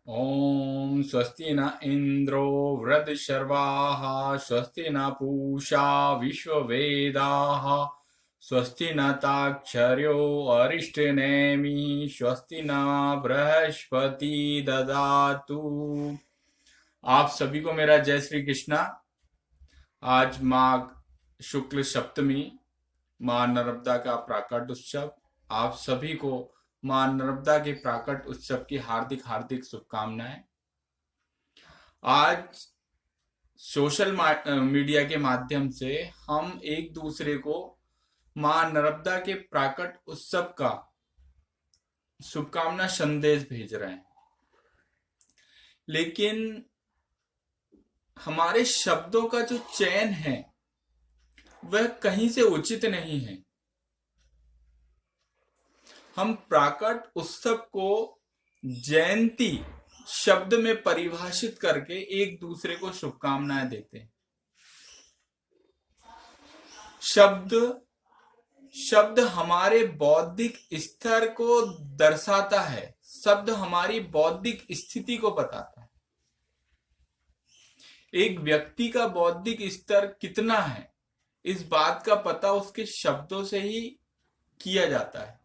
ॐ स्वस्ति न इन्द्रो वृद्धशर्वाः स्वस्ति न पूषा विश्ववेदाः स्वस्ति न ताक्षर्यो अरिष्टनेमि स्वस्ति न बृहस्पति ददातु। आप सभी को मेरा जय श्री कृष्णा। आज माघ शुक्ल सप्तमी, माँ नर्मदा का प्राकट उत्सव। आप सभी को माँ नर्मदा के प्राकट उत्सव की हार्दिक हार्दिक शुभकामनाएं। आज सोशल मीडिया के माध्यम से हम एक दूसरे को माँ नर्मदा के प्राकट उत्सव का शुभकामना संदेश भेज रहे हैं, लेकिन हमारे शब्दों का जो चयन है वह कहीं से उचित नहीं है। हम प्राकट उत्सव को जयंती शब्द में परिभाषित करके एक दूसरे को शुभकामनाएं देते हैं। शब्द हमारे बौद्धिक स्तर को दर्शाता है, शब्द हमारी बौद्धिक स्थिति को बताता है। एक व्यक्ति का बौद्धिक स्तर कितना है, इस बात का पता उसके शब्दों से ही किया जाता है।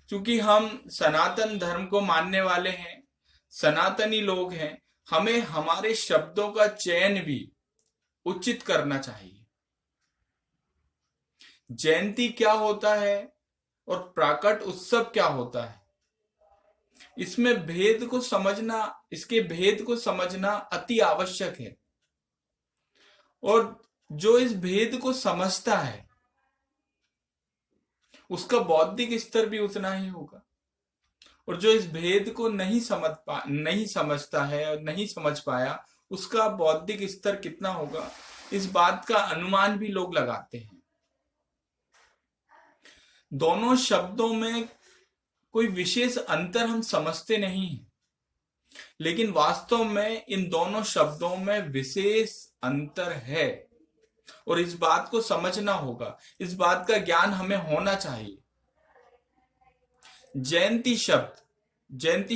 क्योंकि हम सनातन धर्म को मानने वाले हैं, सनातनी लोग हैं, हमें हमारे शब्दों का चयन भी उचित करना चाहिए। जयंती क्या होता है और प्राकट उत्सव क्या होता है, इसके भेद को समझना अति आवश्यक है। और जो इस भेद को समझता है उसका बौद्धिक स्तर भी उतना ही होगा, और जो इस भेद को नहीं समझता है और नहीं समझ पाया, उसका बौद्धिक स्तर कितना होगा, इस बात का अनुमान भी लोग लगाते हैं। दोनों शब्दों में कोई विशेष अंतर हम समझते नहीं हैं, लेकिन वास्तव में इन दोनों शब्दों में विशेष अंतर है और इस बात को समझना होगा, इस बात का ज्ञान हमें होना चाहिए। जयंती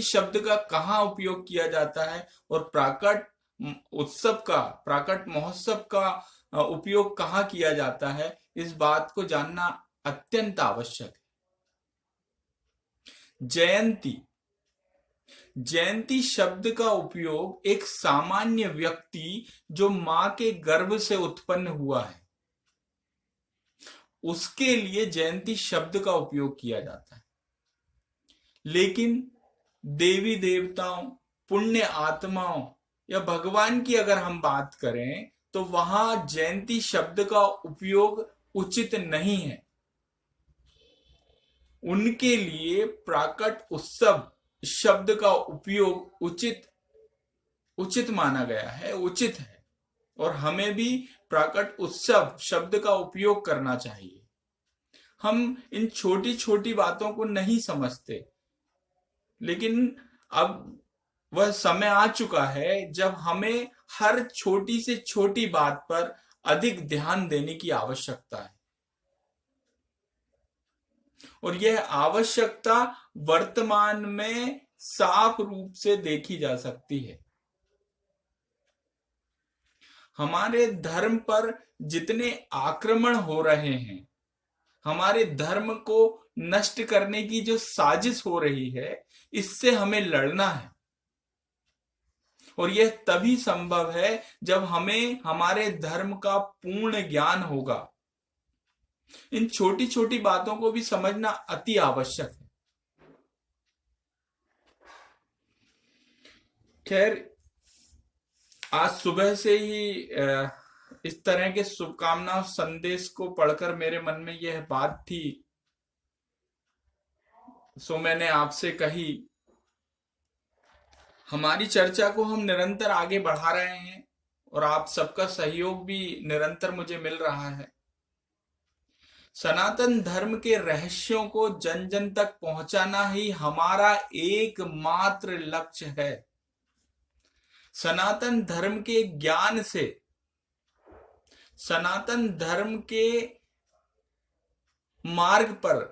शब्द का कहाँ उपयोग किया जाता है और प्राकट महोत्सव का उपयोग कहाँ किया जाता है, इस बात को जानना अत्यंत आवश्यक है। जयंती शब्द का उपयोग एक सामान्य व्यक्ति जो मां के गर्भ से उत्पन्न हुआ है उसके लिए जयंती शब्द का उपयोग किया जाता है। लेकिन देवी देवताओं, पुण्य आत्माओं या भगवान की अगर हम बात करें तो वहां जयंती शब्द का उपयोग उचित नहीं है। उनके लिए प्राकट उत्सव शब्द का उपयोग उचित माना गया है, उचित है, और हमें भी प्राकट उत्सव शब्द का उपयोग करना चाहिए। हम इन छोटी छोटी बातों को नहीं समझते, लेकिन अब वह समय आ चुका है जब हमें हर छोटी से छोटी बात पर अधिक ध्यान देने की आवश्यकता है, और यह आवश्यकता वर्तमान में साफ रूप से देखी जा सकती है। हमारे धर्म पर जितने आक्रमण हो रहे हैं, हमारे धर्म को नष्ट करने की जो साजिश हो रही है, इससे हमें लड़ना है, और यह तभी संभव है जब हमें हमारे धर्म का पूर्ण ज्ञान होगा। इन छोटी छोटी बातों को भी समझना अति आवश्यक है। खैर, आज सुबह से ही इस तरह के शुभकामना संदेश को पढ़कर मेरे मन में यह बात थी, सो मैंने आपसे कही। हमारी चर्चा को हम निरंतर आगे बढ़ा रहे हैं और आप सबका सहयोग भी निरंतर मुझे मिल रहा है। सनातन धर्म के रहस्यों को जन जन तक पहुंचाना ही हमारा एकमात्र लक्ष्य है। सनातन धर्म के ज्ञान से, सनातन धर्म के मार्ग पर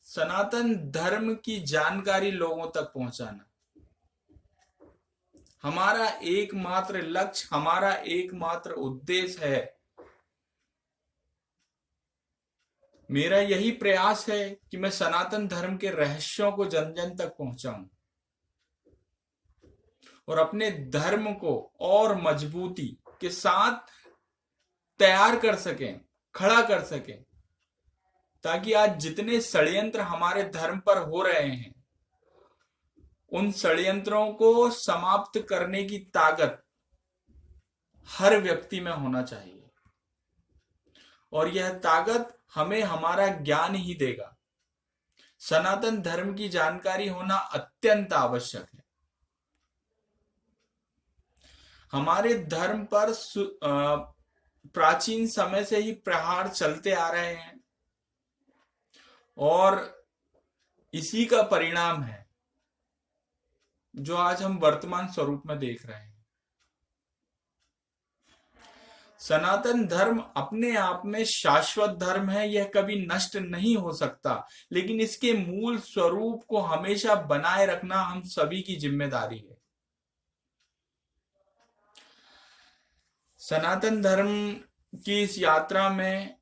सनातन धर्म की जानकारी लोगों तक पहुंचाना, हमारा एकमात्र लक्ष्य, हमारा एकमात्र उद्देश्य है, मेरा यही प्रयास है कि मैं सनातन धर्म के रहस्यों को जन जन तक पहुंचाऊं और अपने धर्म को और मजबूती के साथ तैयार कर सकें, खड़ा कर सकें, ताकि आज जितने षड्यंत्र हमारे धर्म पर हो रहे हैं, उन षड्यंत्रों को समाप्त करने की ताकत हर व्यक्ति में होना चाहिए। और यह ताकत हमें हमारा ज्ञान ही देगा। सनातन धर्म की जानकारी होना अत्यंत आवश्यक है। हमारे धर्म पर प्राचीन समय से ही प्रहार चलते आ रहे हैं और इसी का परिणाम है जो आज हम वर्तमान स्वरूप में देख रहे हैं। सनातन धर्म अपने आप में शाश्वत धर्म है, यह कभी नष्ट नहीं हो सकता, लेकिन इसके मूल स्वरूप को हमेशा बनाए रखना हम सभी की जिम्मेदारी है। सनातन धर्म की इस यात्रा में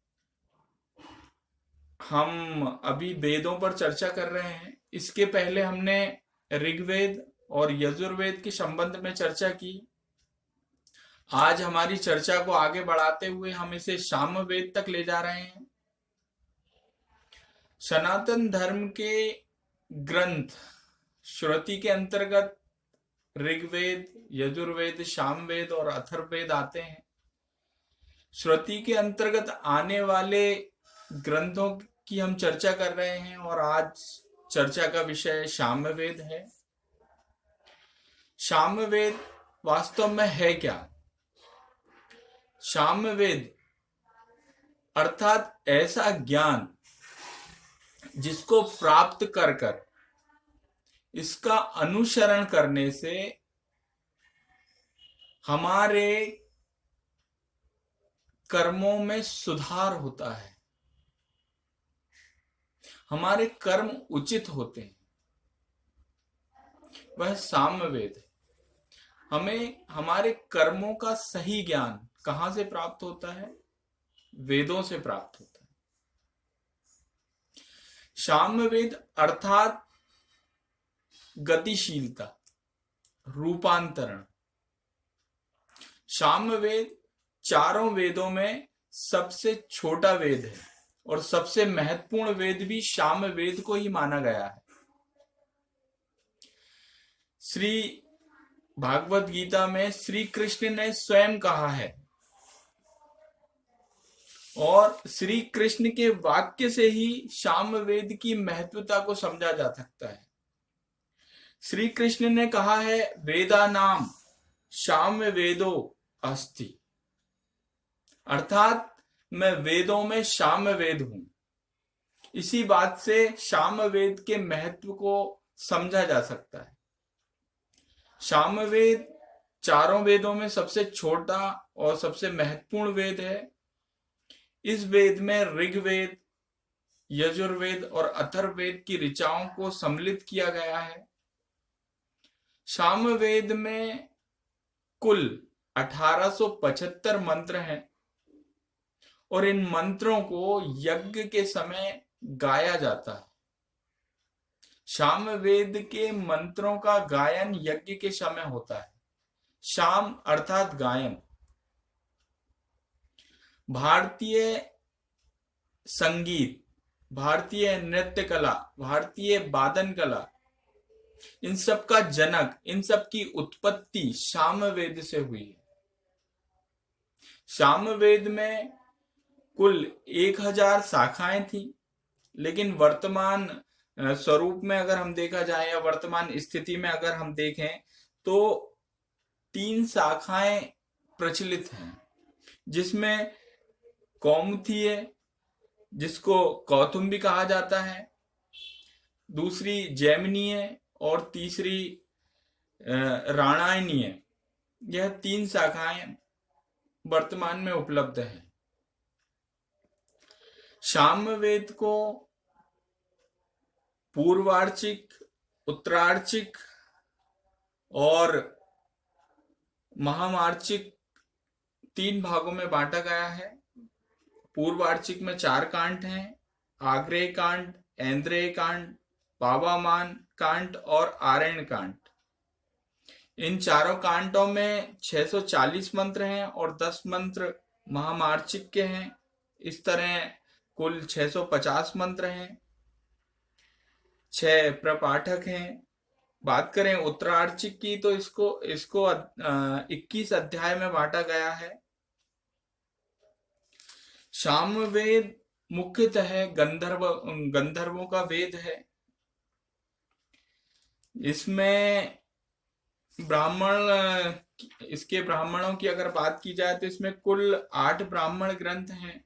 हम अभी वेदों पर चर्चा कर रहे हैं। इसके पहले हमने ऋग्वेद और यजुर्वेद के संबंध में चर्चा की। आज हमारी चर्चा को आगे बढ़ाते हुए हम इसे सामवेद तक ले जा रहे हैं। सनातन धर्म के ग्रंथ श्रुति के अंतर्गत ऋग्वेद, यजुर्वेद, सामवेद और अथर्ववेद आते हैं। श्रुति के अंतर्गत आने वाले ग्रंथों की हम चर्चा कर रहे हैं और आज चर्चा का विषय सामवेद है। सामवेद वास्तव में है क्या? सामवेद अर्थात ऐसा ज्ञान जिसको प्राप्त कर कर इसका अनुसरण करने से हमारे कर्मों में सुधार होता है, हमारे कर्म उचित होते हैं, वह सामवेद है। हमें हमारे कर्मों का सही ज्ञान कहां से प्राप्त होता है? वेदों से प्राप्त होता है। सामवेद अर्थात गतिशीलता, रूपांतरण। सामवेद चारों वेदों में सबसे छोटा वेद है और सबसे महत्वपूर्ण वेद भी सामवेद को ही माना गया है। श्री भागवत गीता में श्री कृष्ण ने स्वयं कहा है और श्री कृष्ण के वाक्य से ही सामवेद की महत्वता को समझा जा सकता है। श्री कृष्ण ने कहा है, वेदा नाम सामवेदो अस्ति, अर्थात मैं वेदों में सामवेद हूं। इसी बात से सामवेद के महत्व को समझा जा सकता है। सामवेद चारों वेदों में सबसे छोटा और सबसे महत्वपूर्ण वेद है। इस वेद में ऋग्वेद, यजुर्वेद और अथर्ववेद की ऋचाओं को सम्मिलित किया गया है। सामवेद में कुल 1875 मंत्र हैं और इन मंत्रों को यज्ञ के समय गाया जाता है। सामवेद के मंत्रों का गायन यज्ञ के समय होता है। शाम अर्थात गायन। भारतीय संगीत, भारतीय नृत्य कला, भारतीय वादन कला, इन सब का जनक, इन सब की उत्पत्ति सामवेद से हुई है। सामवेद में कुल 1000 शाखाएं थी, लेकिन वर्तमान स्वरूप में अगर हम देखा जाए या वर्तमान स्थिति में अगर हम देखें तो 3 शाखाएं प्रचलित हैं, जिसमें कौमुदी है, जिसको कौतुंबी कहा जाता है, दूसरी जैमिनी है और तीसरी रामायणी है। यह 3 शाखाएं वर्तमान में उपलब्ध हैं। सामवेद को पूर्वार्चिक, उत्तरार्चिक और महामार्चिक 3 भागों में बांटा गया है। पूर्वार्चिक में 4 कांड हैं, आग्नेय कांड, ऐंद्रेय कांड, पावामान कांड और आरण्य कांड। इन चारों कांडों में 640 मंत्र हैं और 10 मंत्र महामार्चिक के हैं। इस तरह कुल 650 मंत्र हैं, 6 प्रपाठक हैं। बात करें उत्तरार्चिक की तो इसको 21 अध्याय में बांटा गया है। सामवेद मुख्यतः गंधर्वों का वेद है। इसमें ब्राह्मणों की अगर बात की जाए तो इसमें कुल 8 ब्राह्मण ग्रंथ हैं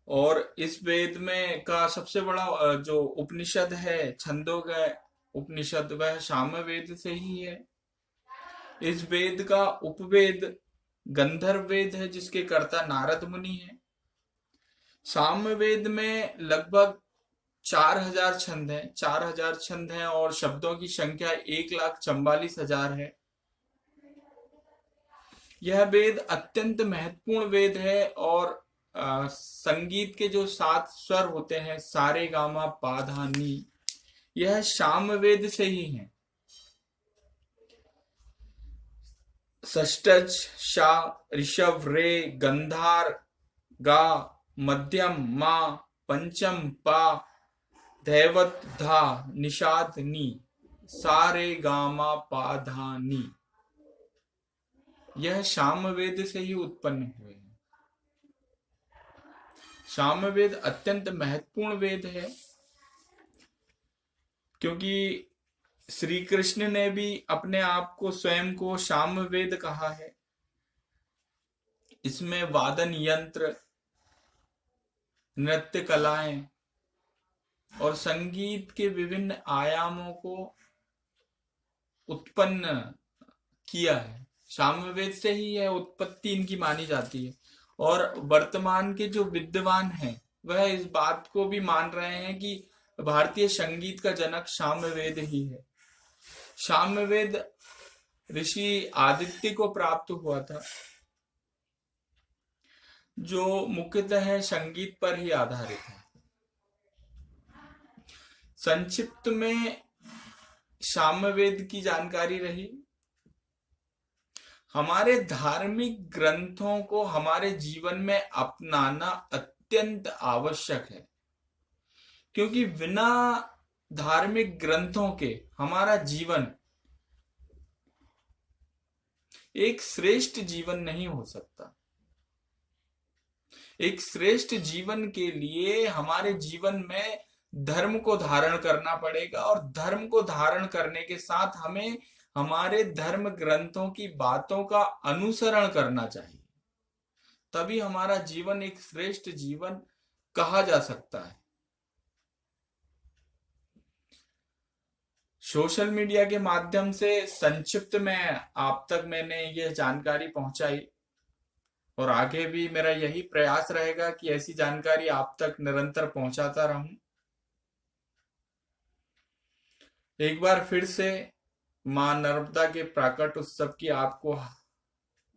और इस वेद में का सबसे बड़ा जो उपनिषद है, छंदोग्य उपनिषद, वह सामवेद से ही है। इस वेद का उपवेद गंधर्व वेद है जिसके कर्ता नारद मुनि है। सामवेद में लगभग 4000 छंद हैं और शब्दों की संख्या 1,44,000 है। यह वेद अत्यंत महत्वपूर्ण वेद है और संगीत के जो 7 स्वर होते हैं, सारे गामा पा धा नी, यह सामवेद से ही है। षष्ठज, शा, ऋषभ, रे, गंधार, गा, मध्यम, मा, पंचम, पा, धैवत, धा, निषाद, नी, सारे गामा पा धा नी, यह सामवेद से ही उत्पन्न हुए हैं। सामवेद अत्यंत महत्वपूर्ण वेद है क्योंकि श्री कृष्ण ने भी अपने आप को स्वयं को सामवेद कहा है। इसमें वादन यंत्र, नृत्य कलाएं और संगीत के विभिन्न आयामों को उत्पन्न किया है। सामवेद से ही यह उत्पत्ति इनकी मानी जाती है और वर्तमान के जो विद्वान हैं वह इस बात को भी मान रहे हैं कि भारतीय संगीत का जनक सामवेद ही है। सामवेद ऋषि आदित्य को प्राप्त हुआ था जो मुख्यतः संगीत पर ही आधारित है। संक्षिप्त में सामवेद की जानकारी रही। हमारे धार्मिक ग्रंथों को हमारे जीवन में अपनाना अत्यंत आवश्यक है क्योंकि बिना धार्मिक ग्रंथों के हमारा जीवन एक श्रेष्ठ जीवन नहीं हो सकता। एक श्रेष्ठ जीवन के लिए हमारे जीवन में धर्म को धारण करना पड़ेगा और धर्म को धारण करने के साथ हमें हमारे धर्म ग्रंथों की बातों का अनुसरण करना चाहिए। तभी हमारा जीवन एक श्रेष्ठ जीवन कहा जा सकता है। सोशल मीडिया के माध्यम से संक्षिप्त में आप तक मैंने यह जानकारी पहुंचाई और आगे भी मेरा यही प्रयास रहेगा कि ऐसी जानकारी आप तक निरंतर पहुंचाता रहूं। एक बार फिर से मां नर्मदा के प्राकट उत्सव की आपको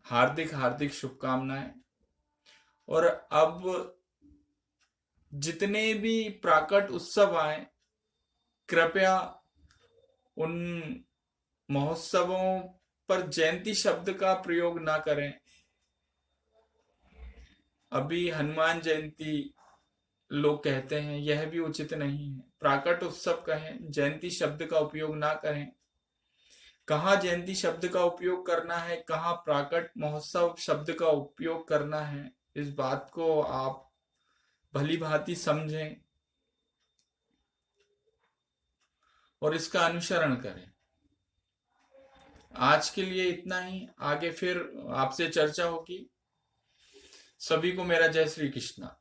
हार्दिक हार्दिक शुभकामनाएं। और अब जितने भी प्राकट उत्सव आए, कृपया उन महोत्सवों पर जयंती शब्द का प्रयोग ना करें। अभी हनुमान जयंती लोग कहते हैं, यह भी उचित नहीं है। प्राकट उत्सव कहें, जयंती शब्द का उपयोग ना करें। कहाँ जयंती शब्द का उपयोग करना है, कहाँ प्राकट महोत्सव शब्द का उपयोग करना है, इस बात को आप भली भांति समझें और इसका अनुसरण करें। आज के लिए इतना ही, आगे फिर आपसे चर्चा होगी। सभी को मेरा जय श्री कृष्णा।